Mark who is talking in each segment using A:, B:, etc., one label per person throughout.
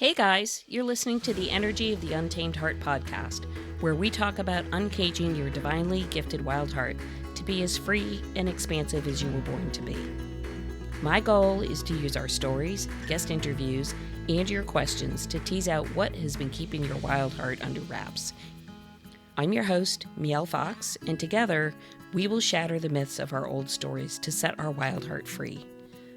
A: Hey guys, you're listening to the Energy of the Untamed Heart podcast, where we talk about uncaging your divinely gifted wild heart to be as free and expansive as you were born to be. My goal is to use our stories, guest interviews, and your questions to tease out what has been keeping your wild heart under wraps. I'm your host, Mielle Fox, and together we will shatter the myths of our old stories to set our wild heart free.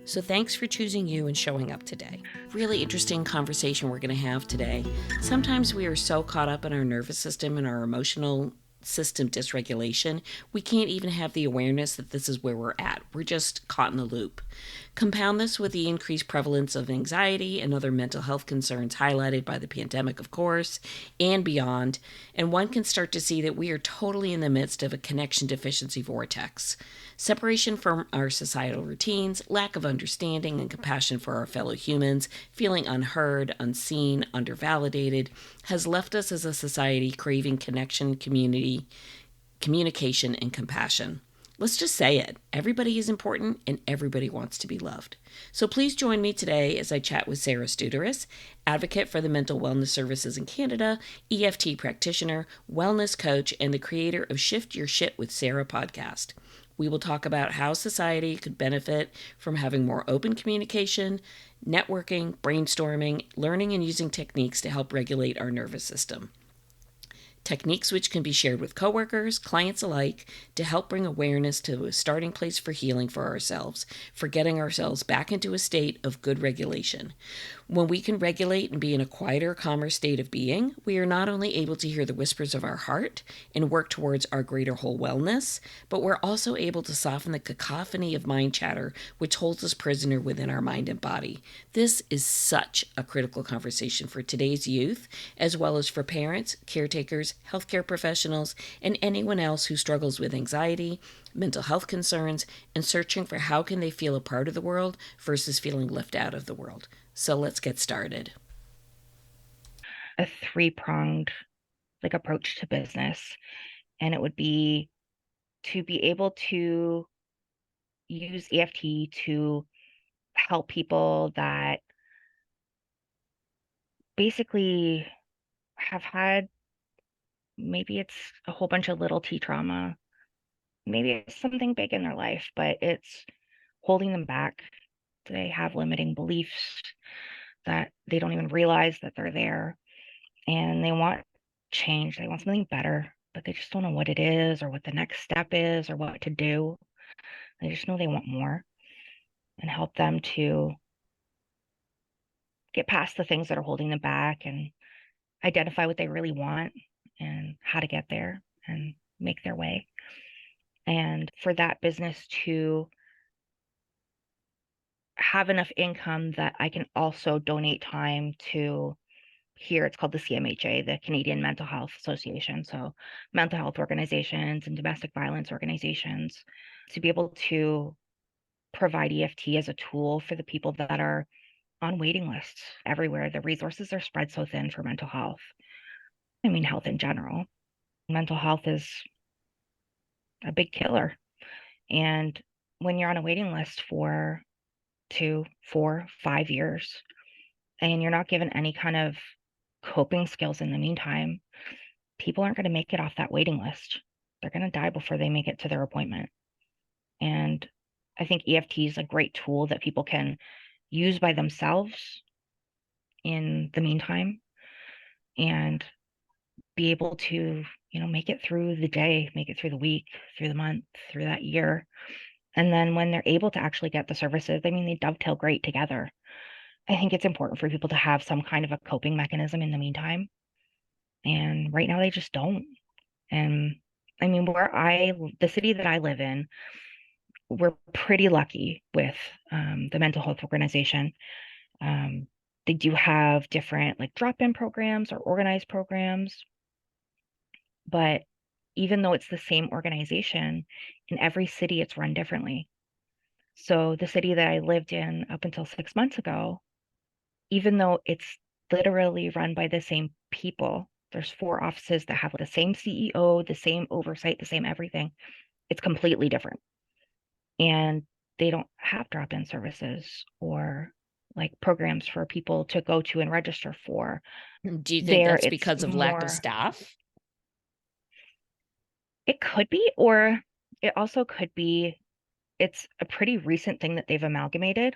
A: So thanks for choosing you and showing up today. Really interesting conversation we're going to have today. Sometimes we are so caught up in our nervous system and our emotional system dysregulation, we can't even have the awareness that this is where we're at. We're just caught in the loop. Compound this with the increased prevalence of anxiety and other mental health concerns highlighted by the pandemic, of course, and beyond, and one can start to see that we are totally in the midst of a connection deficiency vortex. Separation from our societal routines, lack of understanding and compassion for our fellow humans, feeling unheard, unseen, undervalidated, has left us as a society craving connection, community, communication, and compassion. Let's just say it. Everybody is important and everybody wants to be loved. So please join me today as I chat with Sara Studerus, advocate for the mental wellness services in Canada, EFT practitioner, wellness coach, and the creator of Shift Your Shit with Sara podcast. We will talk about how society could benefit from having more open communication, networking, brainstorming, learning and using techniques to help regulate our nervous system. Techniques which can be shared with coworkers, clients alike, to help bring awareness to a starting place for healing for ourselves, for getting ourselves back into a state of good regulation. When we can regulate and be in a quieter, calmer state of being, we are not only able to hear the whispers of our heart and work towards our greater whole wellness, but we're also able to soften the cacophony of mind chatter which holds us prisoner within our mind and body. This is such a critical conversation for today's youth, as well as for parents, caretakers, healthcare professionals, and anyone else who struggles with anxiety, mental health concerns, and searching for how can they feel a part of the world versus feeling left out of the world. So let's get started.
B: A three-pronged approach to business, and it would be to be able to use EFT to help people that basically have had, maybe it's a whole bunch of little T trauma, maybe it's something big in their life, but it's holding them back. They have limiting beliefs that they don't even realize that they're there, and they want change. They want something better, but they just don't know what it is or what the next step is or what to do. They just know they want more, and help them to get past the things that are holding them back and identify what they really want and how to get there and make their way. And for that business to have enough income that I can also donate time to, here it's called the CMHA, the Canadian Mental Health Association. So mental health organizations and domestic violence organizations, to be able to provide EFT as a tool for the people that are on waiting lists everywhere. The resources are spread so thin for mental health. I mean, health in general. Mental health is a big killer. And when you're on a waiting list for 2, 4, 5 years, and you're not given any kind of coping skills in the meantime, people aren't going to make it off that waiting list. They're going to die before they make it to their appointment. And I think EFT is a great tool that people can use by themselves in the meantime and be able to, make it through the day, make it through the week, through the month, through that year. And then when they're able to actually get the services, I mean, they dovetail great together. I think it's important for people to have some kind of a coping mechanism in the meantime. And right now they just don't. And I mean, the city that I live in, we're pretty lucky with the mental health organization. They do have different drop-in programs or organized programs. But even though it's the same organization, in every city it's run differently. So the city that I lived in up until 6 months ago, even though it's literally run by the same people, there's 4 offices that have the same CEO, the same oversight, the same everything. It's completely different. And they don't have drop-in services or like programs for people to go to and register for.
A: Do you think
B: There,
A: that's
B: it's
A: because of lack of
B: more,
A: staff?
B: it could be, or it also could be, it's a pretty recent thing that they've amalgamated.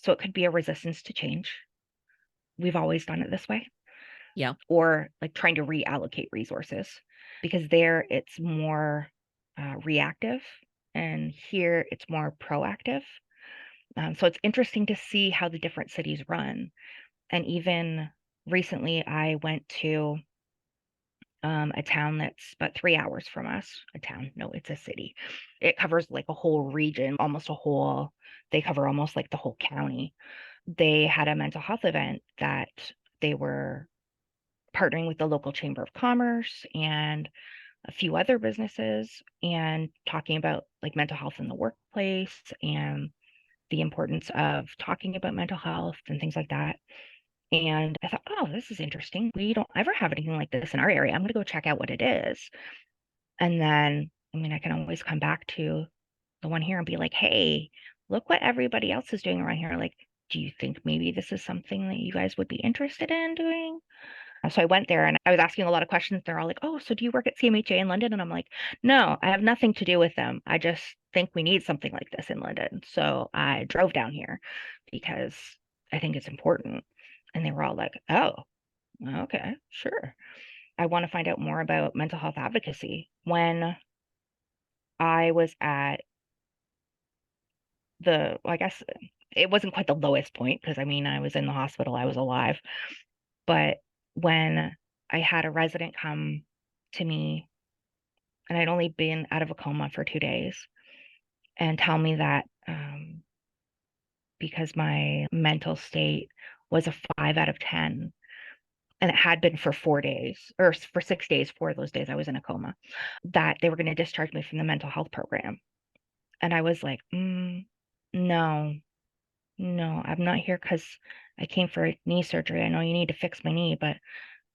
B: So it could be a resistance to change. We've always done it this way.
A: Yeah.
B: Or like trying to reallocate resources, because there it's more reactive, and here it's more proactive. So it's interesting to see how the different cities run. And even recently, I went to a town that's about 3 hours from us. A town, no, it's a city. It covers like a whole region, almost a whole, they cover almost like the whole county. They had a mental health event that they were partnering with the local chamber of commerce and a few other businesses, and talking about like mental health in the workplace and the importance of talking about mental health and things like that. And I thought, oh, this is interesting. We don't ever have anything like this in our area. I'm going to go check out what it is. And then, I mean, I can always come back to the one here and be like, hey, look what everybody else is doing around here. Like, do you think maybe this is something that you guys would be interested in doing? So I went there and I was asking a lot of questions. They're all like, oh, so do you work at CMHA in London? And I'm like, no, I have nothing to do with them. I just think we need something like this in London. So I drove down here because I think it's important. And they were all like, oh, okay, sure. I want to find out more about mental health advocacy. When I was at I guess it wasn't quite the lowest point, because I mean, I was in the hospital, I was alive. But when I had a resident come to me, and I'd only been out of a coma for 2 days, and tell me that because my mental state was a 5 out of 10, and it had been for 4 days or for 6 days, 4 of those days I was in a coma, that they were going to discharge me from the mental health program. And I was like, no, no, I'm not here because I came for knee surgery. I know you need to fix my knee, but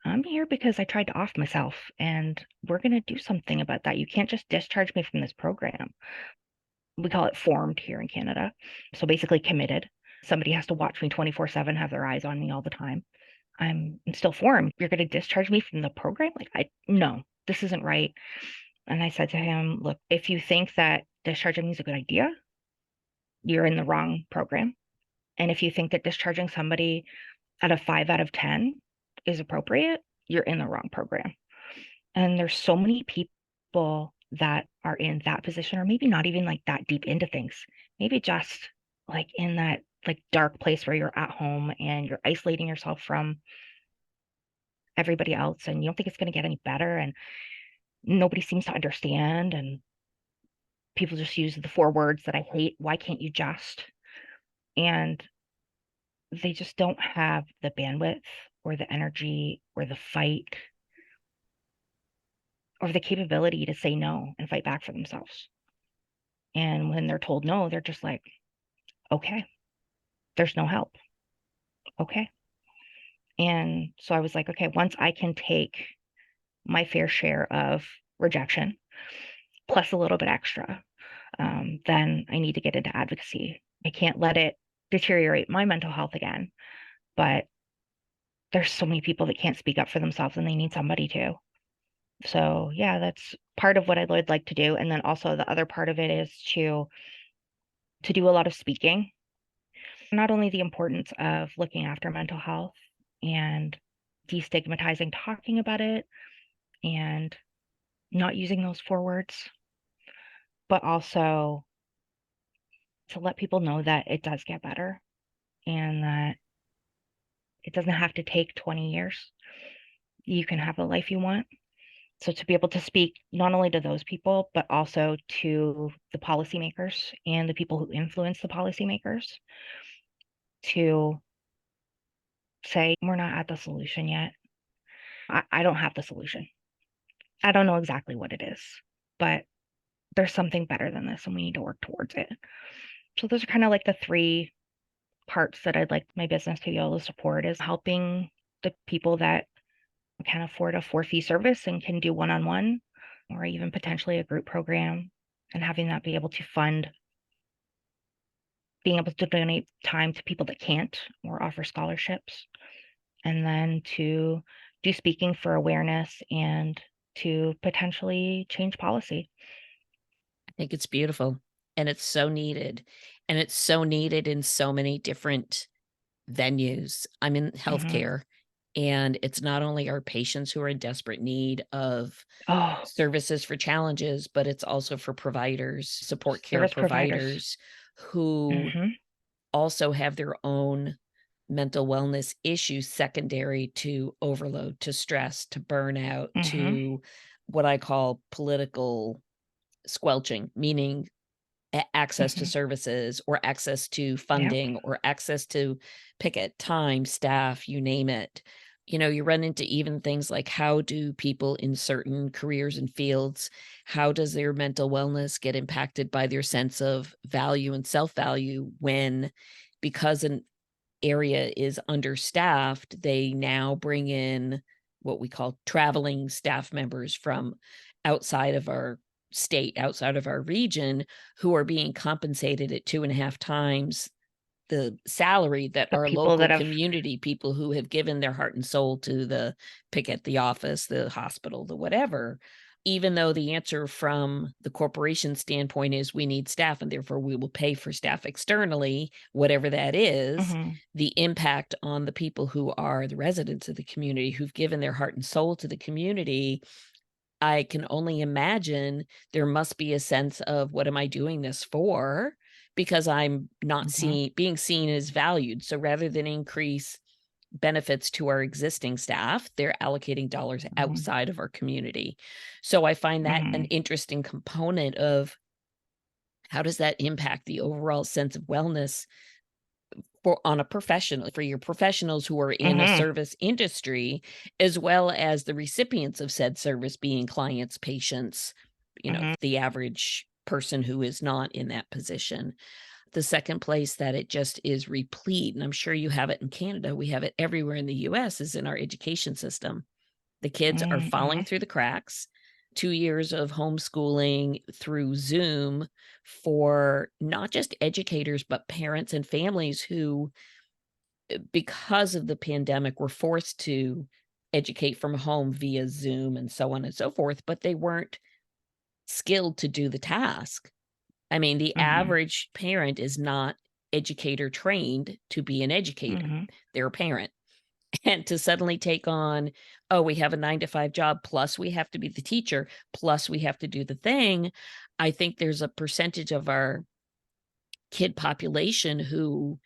B: I'm here because I tried to off myself, and we're going to do something about that. You can't just discharge me from this program. We call it formed here in Canada. So basically committed. Somebody has to watch me 24/7, have their eyes on me all the time. I'm still formed. You're going to discharge me from the program? Like, no, this isn't right. And I said to him, look, if you think that discharging me is a good idea, you're in the wrong program. And if you think that discharging somebody at a 5 out of 10 is appropriate, you're in the wrong program. And there's so many people that are in that position, or maybe not even like that deep into things, maybe just like in that like dark place where you're at home and you're isolating yourself from everybody else, and you don't think it's going to get any better, and nobody seems to understand, and people just use the 4 words that I hate: why can't you just? And they just don't have the bandwidth or the energy or the fight or the capability to say no and fight back for themselves. And when they're told no, they're just like, okay, there's no help. Okay. And so I was like, okay, once I can take my fair share of rejection plus a little bit extra, then I need to get into advocacy. I can't let it deteriorate my mental health again. But there's so many people that can't speak up for themselves, and they need somebody to. So yeah, that's part of what I would like to do. And then also the other part of it is to do a lot of speaking. Not only the importance of looking after mental health and destigmatizing talking about it and not using those 4 words, but also to let people know that it does get better and that it doesn't have to take 20 years. You can have the life you want. So to be able to speak not only to those people, but also to the policymakers and the people who influence the policymakers, to say, we're not at the solution yet. I don't have the solution. I don't know exactly what it is, but there's something better than this, and we need to work towards it. So those are kind of like the 3 parts that I'd like my business to be able to support: is helping the people that can afford a 4 fee service and can do one-on-one, or even potentially a group program, and having that be able to fund being able to donate time to people that can't or offer scholarships, and then to do speaking for awareness and to potentially change policy.
A: I think it's beautiful, and it's so needed, and it's so needed in so many different venues. I'm in
B: Hmm.
A: healthcare, and it's not only our patients who are in desperate need of
B: Oh,
A: services for challenges, but it's also for providers, support care
B: service providers.
A: providers who
B: Hmm.
A: also have their own mental wellness issues secondary to overload, to stress, to burnout,
B: Hmm.
A: to what I call political squelching, meaning access to
B: Hmm.
A: services or access to
B: Yep.
A: funding or access to picket time, staff, you name it. You run into even things like how do people in certain careers and fields, how does their mental wellness get impacted by their sense of value and self-value when because an area is understaffed, they now bring in what we call traveling staff members from outside of our state, outside of our region, who are being compensated at 2.5 times the salary that
B: The
A: our
B: people
A: local
B: that have.
A: community people who have given their heart and soul to the picket, the office, the hospital, the whatever, even though the answer from the corporation standpoint is we need staff and therefore we will pay for staff externally, whatever that is,
B: Hmm.
A: the impact on the people who are the residents of the community who've given their heart and soul to the community, I can only imagine there must be a sense of what am I doing this for? Because I'm not
B: Hmm.
A: being seen as valued. So rather than increase benefits to our existing staff, they're allocating dollars
B: Hmm.
A: outside of our community. So I find that an
B: Hmm.
A: interesting component of how does that impact the overall sense of wellness for your professionals who are in a
B: Hmm.
A: service industry, as well as the recipients of said service being clients, patients,
B: Hmm.
A: the average person who is not in that position. The second place that it just is replete, and I'm sure you have it in Canada, we have it everywhere in the US, is in our education system. The kids are falling
B: Hmm.
A: through the cracks. 2 years of homeschooling through Zoom for not just educators, but parents and families who, because of the pandemic, were forced to educate from home via Zoom and so on and so forth, but they weren't skilled to do the task. I mean, the
B: Hmm.
A: average parent is not educator trained to be an educator.
B: Hmm.
A: They're a parent. And to suddenly take on, oh, we have a 9 to 5 job, plus we have to be the teacher, plus we have to do the thing. I think there's a percentage of our kid population who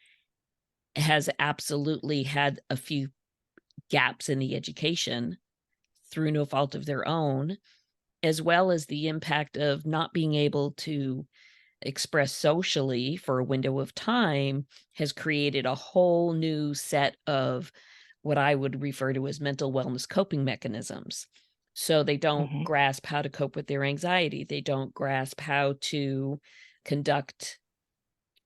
A: has absolutely had a few gaps in the education through no fault of their own, as well as the impact of not being able to express socially for a window of time has created a whole new set of what I would refer to as mental wellness coping mechanisms. So they don't
B: Hmm.
A: grasp how to cope with their anxiety. They don't grasp how to conduct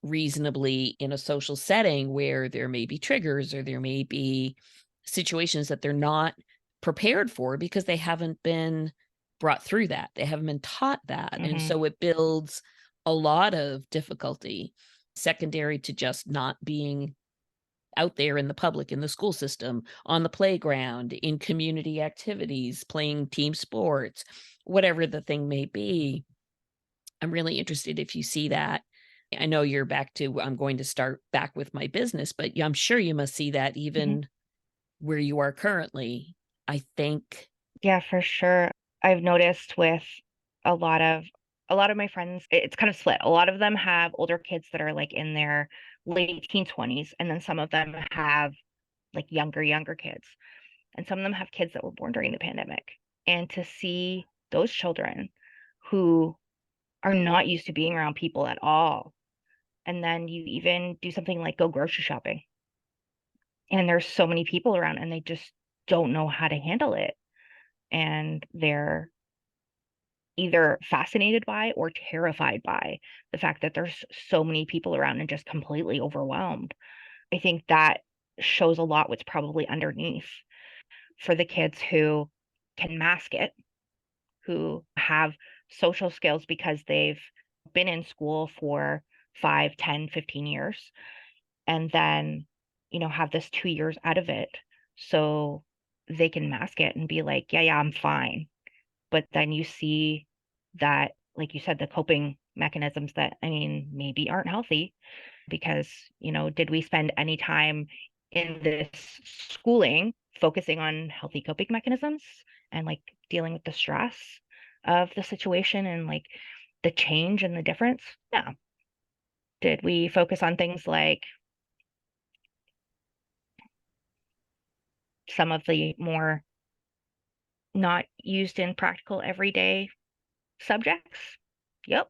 A: reasonably in a social setting where there may be triggers or there may be situations that they're not prepared for because they haven't been brought through that. They haven't been taught that. And
B: Hmm.
A: so it builds a lot of difficulty secondary to just not being out there in the public, in the school system, on the playground, in community activities, playing team sports, whatever the thing may be. I'm really interested if you see that. I know you're back to I'm going to start back with my business, but I'm sure you must see that
B: Hmm.
A: even where you are currently. I think
B: Yeah, for sure. I've noticed with a lot of a lot of my friends, it's kind of split. A lot of them have older kids that are like in their late teen 20s, and then some of them have like younger kids. And some of them have kids that were born during the pandemic. And to see those children who are not used to being around people at all, and then you even do something like go grocery shopping, and there's so many people around, and they just don't know how to handle it. And they're either fascinated by or terrified by the fact that there's so many people around and just completely overwhelmed. I think that shows a lot what's probably underneath for the kids who can mask it, who have social skills because they've been in school for 5, 10, 15 years, and then, have this 2 years out of it so they can mask it and be like, yeah, I'm fine. But then you see that, like you said, the coping mechanisms that, maybe aren't healthy because, did we spend any time in this schooling focusing on healthy coping mechanisms and like dealing with the stress of the situation and like the change and the difference? No. Did we focus on things like some of the more not used in practical everyday subjects? Yep.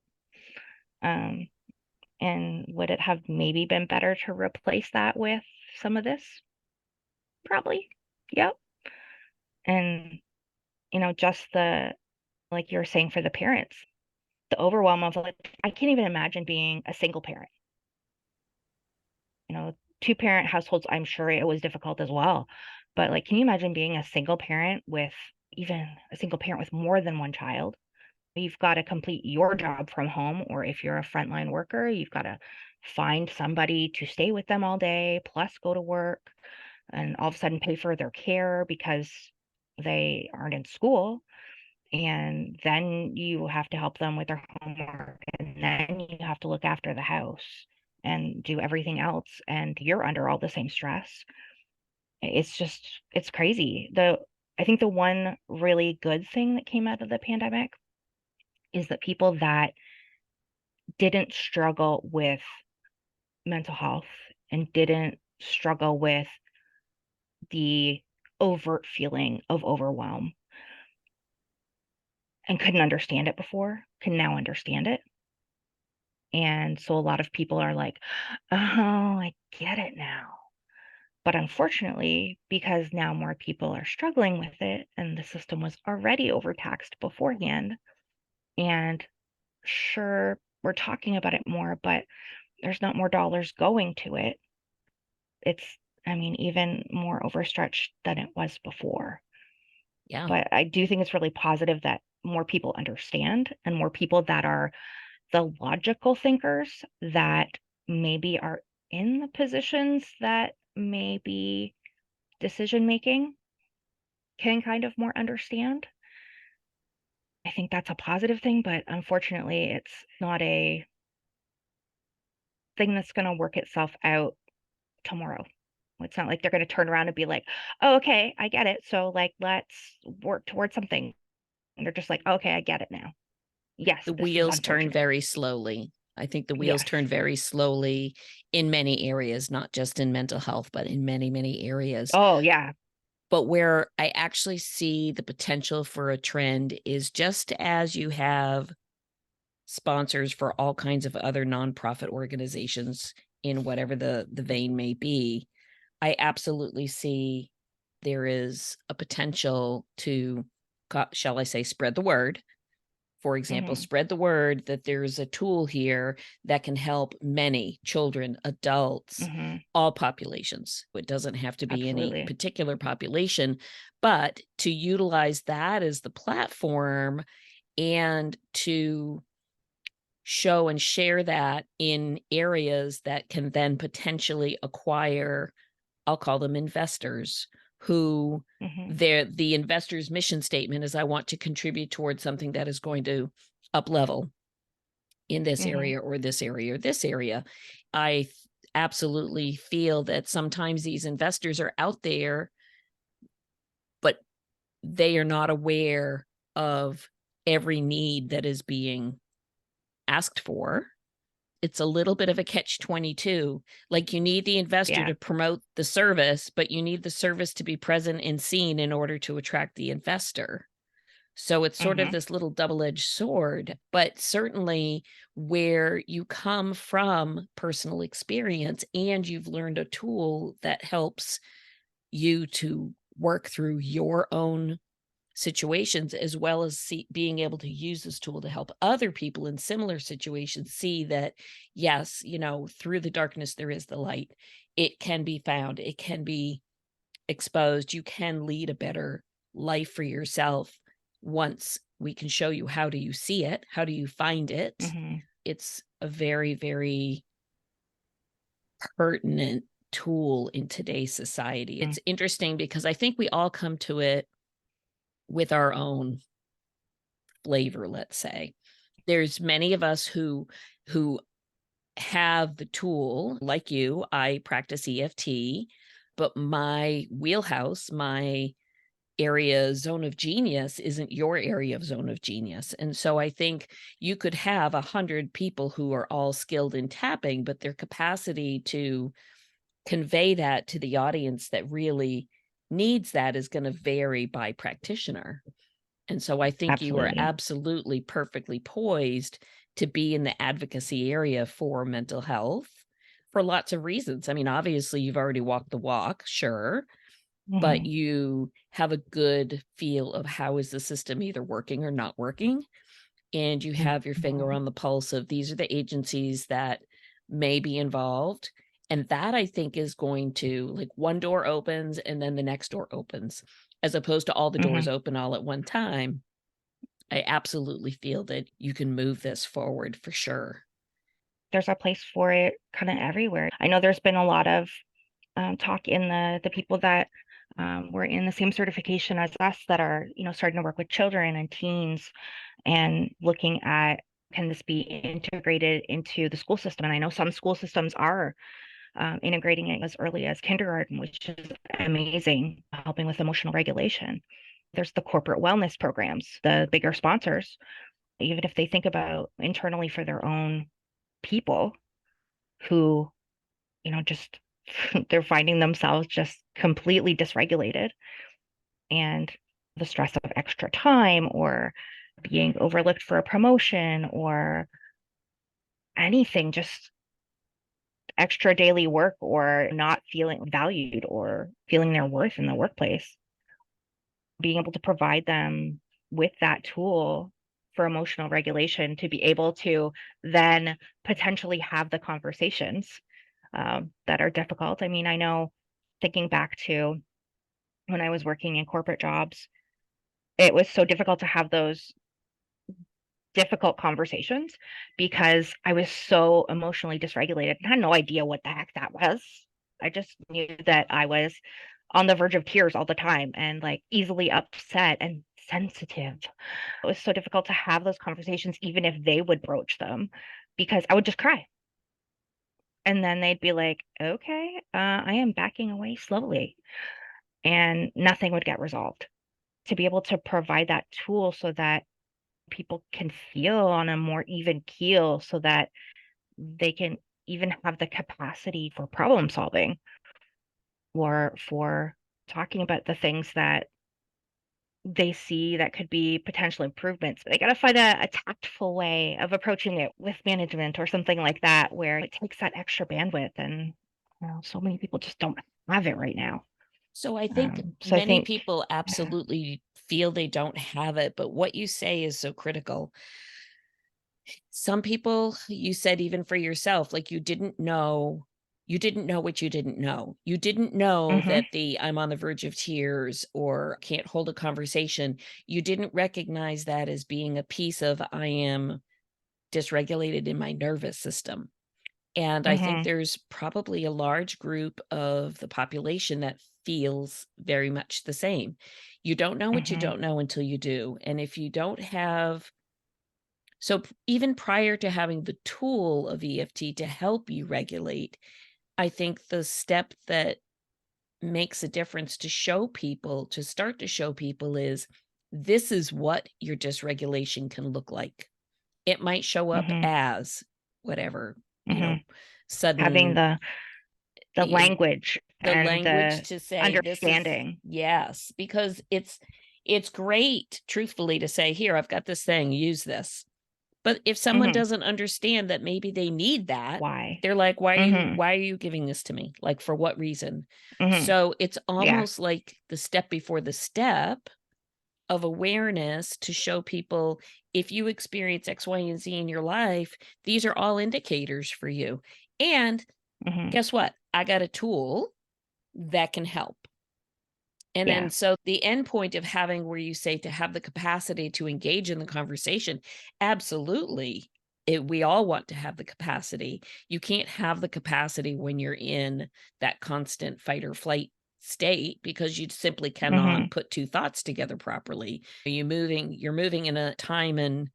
B: Um, and would it have maybe been better to replace that with some of this? Probably. Yep. And, just like you were saying for the parents, the overwhelm of like, I can't even imagine being a single parent. 2-parent households, I'm sure it was difficult as well. But like, can you imagine being a single parent with even a single parent with more than one child? You've got to complete your job from home, or if you're a frontline worker, you've got to find somebody to stay with them all day, plus go to work, and all of a sudden pay for their care because they aren't in school. And then you have to help them with their homework, and then you have to look after the house and do everything else, and you're under all the same stress. It's crazy. I think the one really good thing that came out of the pandemic is that people that didn't struggle with mental health and didn't struggle with the overt feeling of overwhelm and couldn't understand it before can now understand it. And so a lot of people are like, oh, I get it now. But unfortunately, because now more people are struggling with it and the system was already overtaxed beforehand, and sure, we're talking about it more, but there's not more dollars going to it. It's, even more overstretched than it was before.
A: Yeah.
B: But I do think it's really positive that more people understand, and more people that are the logical thinkers that maybe are in the positions that maybe decision making can kind of more understand. I think that's a positive thing, but unfortunately, it's not a thing that's going to work itself out tomorrow. It's not like they're going to turn around and be like, oh, okay, I get it. So, like, let's work towards something. And they're just like, okay, I get it now. Yes,
A: The
B: this is
A: wheels turn
B: unfortunate.
A: very slowly. I think the wheels
B: Yes.
A: turn very slowly in many areas, not just in mental health, but in many, many areas.
B: Oh, yeah.
A: But where I actually see the potential for a trend is just as you have sponsors for all kinds of other nonprofit organizations in whatever the vein may be, I absolutely see there is a potential to, shall I say, spread the word. For example,
B: Hmm.
A: spread the word that there's a tool here that can help many children, adults,
B: Hmm.
A: all populations. It doesn't have to be any
B: Absolutely.
A: particular population, but to utilize that as the platform and to show and share that in areas that can then potentially acquire, I'll call them investors, who
B: Hmm.
A: the investor's mission statement is, I want to contribute towards something that is going to up level in this
B: Hmm.
A: area or this area or this area. Absolutely feel that sometimes these investors are out there, but they are not aware of every need that is being asked for. It's a little bit of a catch-22. Like, you need the investor
B: Yeah.
A: to promote the service, but you need the service to be present and seen in order to attract the investor. So it's sort of
B: Hmm.
A: this little double-edged sword, but certainly where you come from personal experience and you've learned a tool that helps you to work through your own situations, as well as being able to use this tool to help other people in similar situations see that, yes, through the darkness, there is the light. It can be found, it can be exposed. You can lead a better life for yourself once we can show you how do you see it, how do you find it.
B: Hmm.
A: It's a very, very pertinent tool in today's society. It's interesting because I think we all come to it with our own flavor, let's say. There's many of us who have the tool, like you. I practice EFT, but my wheelhouse, my area zone of genius isn't your area of zone of genius. And so I think you could have 100 people who are all skilled in tapping, but their capacity to convey that to the audience that really needs that is going to vary by practitioner. And so I think you are
B: Absolutely.
A: absolutely perfectly poised to be in the advocacy area for mental health for lots of reasons. I mean, obviously, you've already walked the walk, sure, but
B: Mhm.
A: you have a good feel of how is the system either working or not working. And you have your finger
B: Mhm.
A: on the pulse of these are the agencies that may be involved. And that I think is going to, like, one door opens and then the next door opens, as opposed to all the doors
B: Mhm.
A: open all at one time. I absolutely feel that you can move this forward for sure.
B: There's a place for it kind of everywhere. I know there's been a lot of talk in the people that were in the same certification as us that are, starting to work with children and teens and looking at can this be integrated into the school system? And I know some school systems are integrating it as early as kindergarten, which is amazing, helping with emotional regulation. There's the corporate wellness programs, the bigger sponsors, even if they think about internally for their own people who, just they're finding themselves just completely dysregulated and the stress of extra time or being overlooked for a promotion or anything, just extra daily work or not feeling valued or feeling their worth in the workplace, being able to provide them with that tool for emotional regulation to be able to then potentially have the conversations that are difficult. I mean, I know thinking back to when I was working in corporate jobs, it was so difficult to have those difficult conversations because I was so emotionally dysregulated and had no idea what the heck that was. I just knew that I was on the verge of tears all the time and like easily upset and sensitive. It was so difficult to have those conversations, even if they would broach them, because I would just cry. And then they'd be like, okay, I am backing away slowly, and nothing would get resolved. To be able to provide that tool so that people can feel on a more even keel so that they can even have the capacity for problem solving or for talking about the things that they see that could be potential improvements. But they got to find a tactful way of approaching it with management or something like that, where it takes that extra bandwidth. And so many people just don't have it right now.
A: So I think
B: So I
A: many
B: think,
A: people
B: yeah.
A: absolutely feel they don't have it, but what you say is so critical. Some people, you said even for yourself, like you didn't know what you didn't know. You didn't know
B: Hmm.
A: that the I'm on the verge of tears or can't hold a conversation. You didn't recognize that as being a piece of I am dysregulated in my nervous system. And I think
B: Hmm.
A: there's probably a large group of the population that feels very much the same. You don't know what you
B: Hmm.
A: don't know until you do. And if you don't have even prior to having the tool of EFT to help you regulate, I think the step that makes a difference to start to show people is this is what your dysregulation can look like. It might show up
B: Hmm.
A: as whatever,
B: Hmm. Having
A: sudden
B: the
A: eh,
B: language
A: the
B: and
A: language
B: the
A: to say this is
B: understanding.
A: yes, because it's great truthfully to say, here, I've got this thing, use this. But if someone
B: Hmm.
A: doesn't understand that maybe they need that,
B: Why?
A: they're like,
B: Hmm.
A: why are you giving this to me? Like, for what reason?
B: Hmm.
A: So it's
B: Yeah.
A: almost like the step before the step of awareness to show people if you experience X, Y, and Z in your life, these are all indicators for you. And
B: Hmm.
A: guess what? I got a tool that can help. And
B: Yeah.
A: then so the end point of having where you say to have the capacity to engage in the conversation, absolutely. we all want to have the capacity. You can't have the capacity when you're in that constant fight or flight state because you simply cannot
B: Mhm.
A: put two thoughts together properly. You're moving in a time and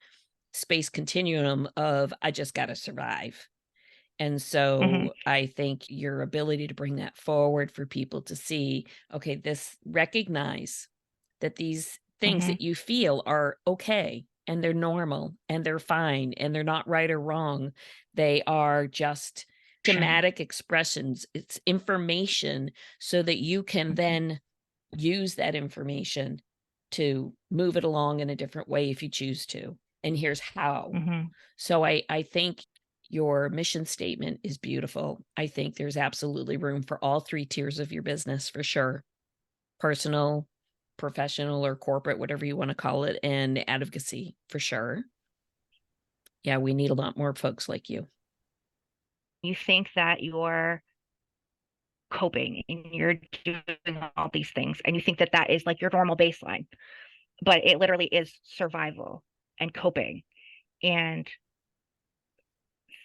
A: space continuum of I just got to survive. And
B: Mhm.
A: so I think your ability to bring that forward for people to see, okay, this recognize that these things
B: Mhm.
A: that you feel are okay and they're normal and they're fine and they're not right or wrong. They are just
B: Sure.
A: dramatic expressions. It's information so that you can
B: Mhm.
A: then use that information to move it along in a different way if you choose to. And here's how.
B: Mhm.
A: So I think your mission statement is beautiful. I think there's absolutely room for all three tiers of your business for sure. Personal, professional, or corporate, whatever you want to call it, and advocacy for sure. Yeah, we need a lot more folks like you.
B: You think that you're coping and you're doing all these things, and you think that that is like your normal baseline, but it literally is survival and coping. And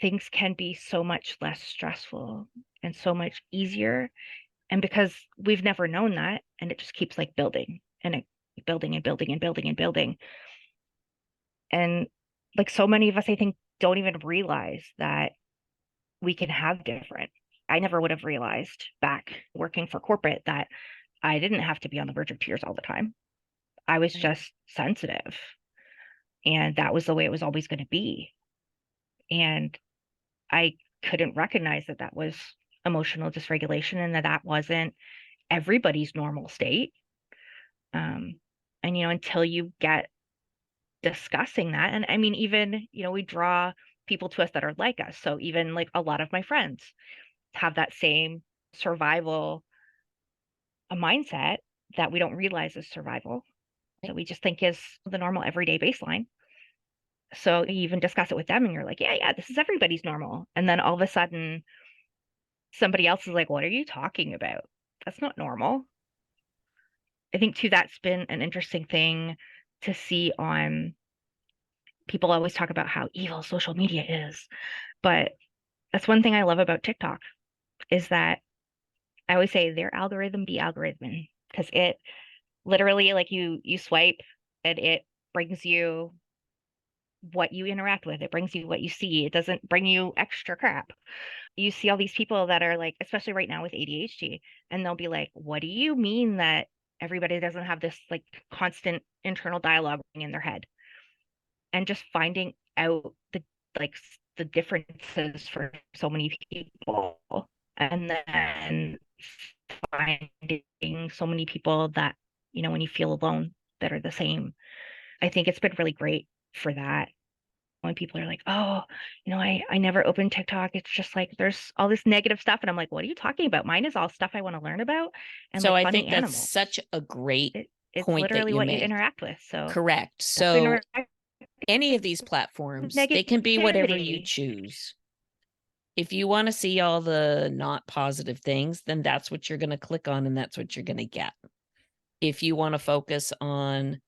B: things can be so much less stressful and so much easier. And because we've never known that, and it just keeps like building and it building and building and building and building. And like so many of us, I think, don't even realize that we can have different. I never would have realized back working for corporate that I didn't have to be on the verge of tears all the time. I was
A: Right.
B: just sensitive, and that was the way it was always going to be. And I couldn't recognize that that was emotional dysregulation and that that wasn't everybody's normal state. Um, and, until you get discussing that, and I mean, even, we draw people to us that are like us. So even like a lot of my friends have that same survival a mindset that we don't realize is survival, that we just think is the normal everyday baseline. So you even discuss it with them and you're like, yeah, yeah, this is everybody's normal. And then all of a sudden somebody else is like, what are you talking about? That's not normal. I think too, that's been an interesting thing to see on people always talk about how evil social media is. But that's one thing I love about TikTok is that I always say their algorithm be algorithm because it literally like you swipe and it brings you what you interact with. It brings you what you see. It doesn't bring you extra crap. You see all these people that are like, especially right now with ADHD, and they'll be like, what do you mean that everybody doesn't have this like constant internal dialogue in their head? And just finding out like the differences for so many people. And then finding so many people that, when you feel alone that are the same. I think it's been really great for that. When people are like, oh, I never open TikTok. It's just like there's all this negative stuff. And I'm like, what are you talking about? Mine is all stuff I want to learn about and
A: So
B: like
A: I
B: funny
A: think that's
B: animals.
A: such a great
B: It's
A: point that
B: literally
A: you
B: what you
A: make.
B: interact with. So
A: Correct.
B: don't
A: So
B: interact
A: any of these
B: with
A: platforms, they can be whatever you
B: negativity.
A: choose. If you want to see all the not positive things, then that's what you're going to click on and that's what you're going to get. If you want to focus on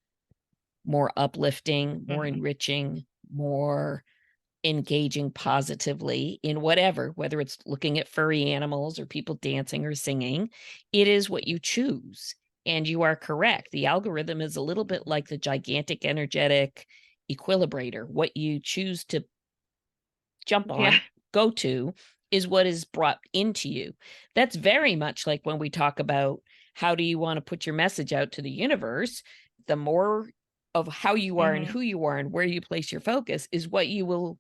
A: more uplifting, more
B: Hmm.
A: enriching, more engaging positively in whatever, whether it's looking at furry animals or people dancing or singing, it is what you choose. And you are correct. The algorithm is a little bit like the gigantic energetic equilibrator. What you choose to jump
B: Yeah.
A: on, go to, is what is brought into you. That's very much like when we talk about how do you want to put your message out to the universe, the more of how you are and
B: Hmm.
A: who you are and where you place your focus is what you will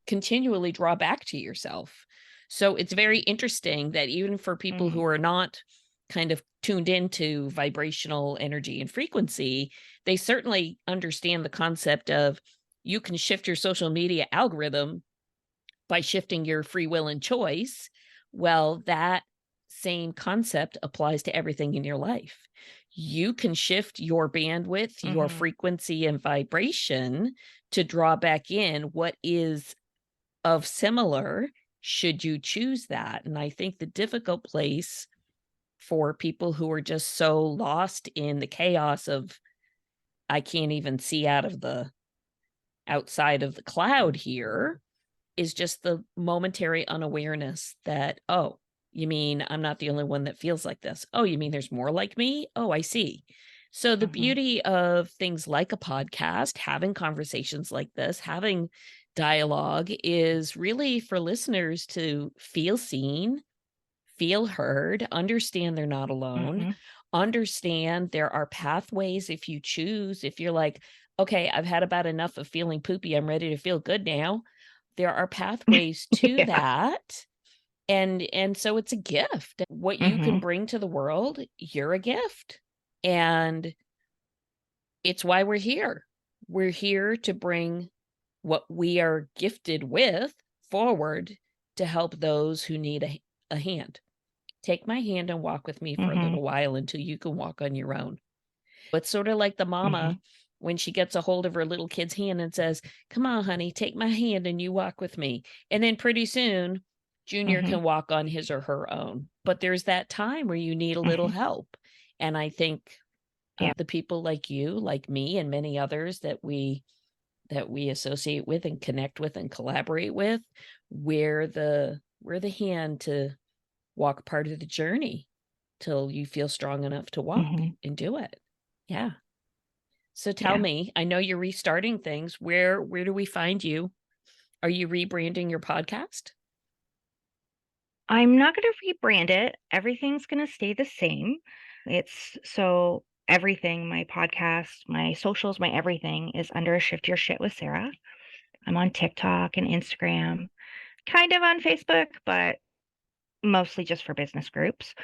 A: continually draw back to yourself. So it's very interesting that even for people
B: Hmm.
A: who are not kind of tuned into vibrational energy and frequency, they certainly understand the concept of you can shift your social media algorithm by shifting your free will and choice. Well, that same concept applies to everything in your life. You can shift your bandwidth, your
B: Hmm.
A: frequency and vibration to draw back in what is of similar should you choose that. And I think the difficult place for people who are just so lost in the chaos of I can't even see outside of the cloud here is just the momentary unawareness that, oh, you mean I'm not the only one that feels like this? Oh, you mean there's more like me? Oh, I see. So the
B: Mhm.
A: beauty of things like a podcast, having conversations like this, having dialogue is really for listeners to feel seen, feel heard, understand they're not alone,
B: Mhm.
A: understand there are pathways if you choose. If you're like, okay, I've had about enough of feeling poopy, I'm ready to feel good now. There are pathways to
B: Yeah.
A: that. And so it's a gift. What you can
B: Mhm.
A: bring to the world, you're a gift. And it's why we're here. We're here to bring what we are gifted with forward to help those who need a hand. Take my hand and walk with me for a
B: Mhm.
A: little while until you can walk on your own. It's sort of like the mama
B: Mhm.
A: when she gets a hold of her little kid's hand and says, "Come on, honey, take my hand and you walk with me." And then pretty soon, Junior
B: Mhm.
A: can walk on his or her own. But there's that time where you need a little
B: Mhm.
A: help. And I think
B: Yeah.
A: the people like you, like me, and many others that we associate with and connect with and collaborate with, we're the hand to walk part of the journey till you feel strong enough to walk
B: Mhm.
A: and do it. Yeah. So tell
B: Yeah.
A: me, I know you're restarting things. Where do we find you? Are you rebranding your podcast?
B: I'm not gonna rebrand it. Everything's gonna stay the same. It's so everything, my podcast, my socials, my everything is under Shift Your Shit with Sarah. I'm on TikTok and Instagram, kind of on Facebook, but mostly just for business groups.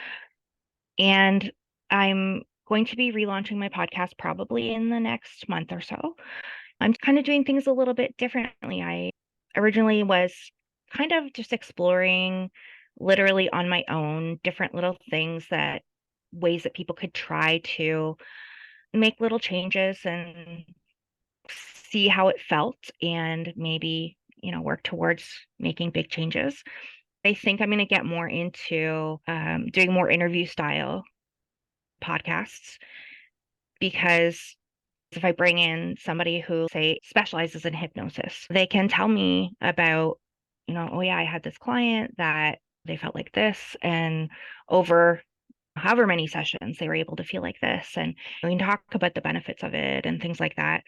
B: And I'm going to be relaunching my podcast probably in the next month or so. I'm kind of doing things a little bit differently. I originally was kind of just exploring literally on my own different little things that ways that people could try to make little changes and see how it felt and maybe, work towards making big changes. I think I'm going to get more into doing more interview style podcasts because if I bring in somebody who, say, specializes in hypnosis, they can tell me about, oh, yeah, I had this client that they felt like this, and over however many sessions they were able to feel like this. And we can talk about the benefits of it and things like that.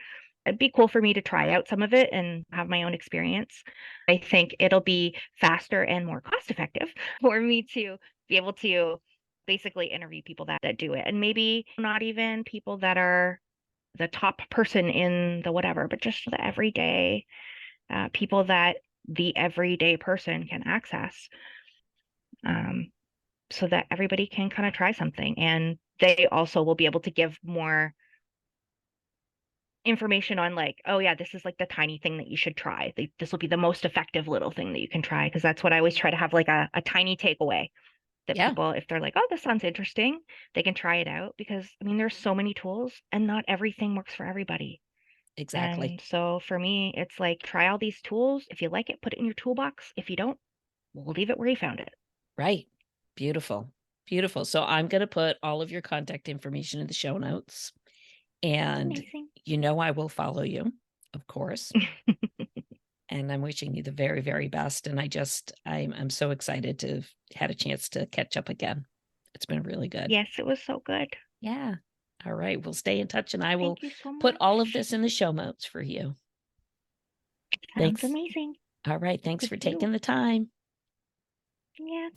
B: It'd be cool for me to try out some of it and have my own experience. I think it'll be faster and more cost effective for me to be able to basically interview people that do it. And maybe not even people that are the top person in the whatever, but just the everyday people that the everyday person can access, um, so that everybody can kind of try something. And they also will be able to give more information on, like, oh yeah, this is like the tiny thing that you should try. This will be the most effective little thing that you can try, because that's what I always try to have, like a tiny takeaway that
A: Yeah,
B: people, if they're like, oh, this sounds interesting, they can try it out. Because I mean, there's so many tools and not everything works for everybody.
A: exactly.
B: And so for me, it's like, try all these tools. If you like it, put it in your toolbox. If you don't, we'll leave it where you found it.
A: Right. Beautiful. Beautiful. So I'm going to put all of your contact information in the show notes. And
B: Amazing.
A: I will follow you, of course. And I'm wishing you the very, very best. And I'm so excited to have had a chance to catch up again. It's been really good.
B: Yes, it was so good.
A: Yeah. All right. We'll stay in touch and I will
B: Thank you so
A: put all of
B: much.
A: this in the show notes for you.
B: Sounds
A: Thanks.
B: amazing.
A: All right. Thanks
B: Good
A: for
B: for you.
A: taking the time.
B: Yeah.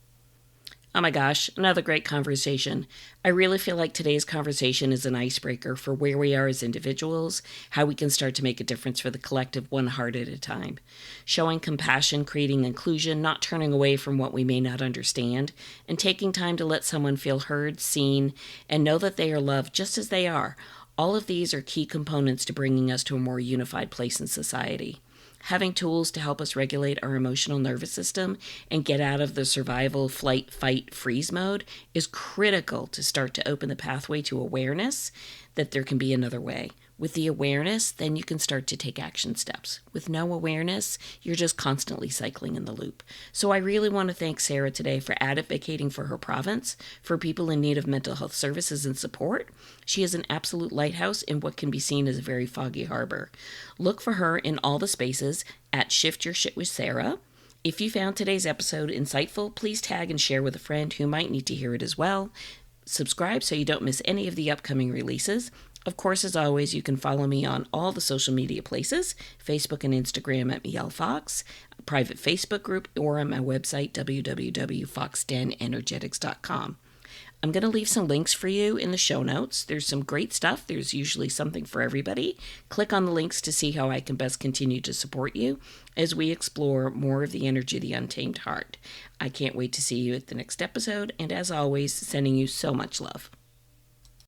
A: Oh my gosh, another great conversation. I really feel like today's conversation is an icebreaker for where we are as individuals, how we can start to make a difference for the collective one heart at a time. Showing compassion, creating inclusion, not turning away from what we may not understand, and taking time to let someone feel heard, seen, and know that they are loved just as they are. All of these are key components to bringing us to a more unified place in society. Having tools to help us regulate our emotional nervous system and get out of the survival, flight, fight, freeze mode is critical to start to open the pathway to awareness that there can be another way. With the awareness, then you can start to take action steps. With no awareness, you're just constantly cycling in the loop. So I really want to thank Sara today for advocating for her province, for people in need of mental health services and support. She is an absolute lighthouse in what can be seen as a very foggy harbor. Look for her in all the spaces at Shift Your Shit with Sara. If you found today's episode insightful, please tag and share with a friend who might need to hear it as well. Subscribe so you don't miss any of the upcoming releases. Of course, as always, you can follow me on all the social media places, Facebook and Instagram at Mielle Fox, a private Facebook group, or on my website, www.foxdenenergetics.com. I'm going to leave some links for you in the show notes. There's some great stuff. There's usually something for everybody. Click on the links to see how I can best continue to support you as we explore more of the energy of the untamed heart. I can't wait to see you at the next episode, and as always, sending you so much love.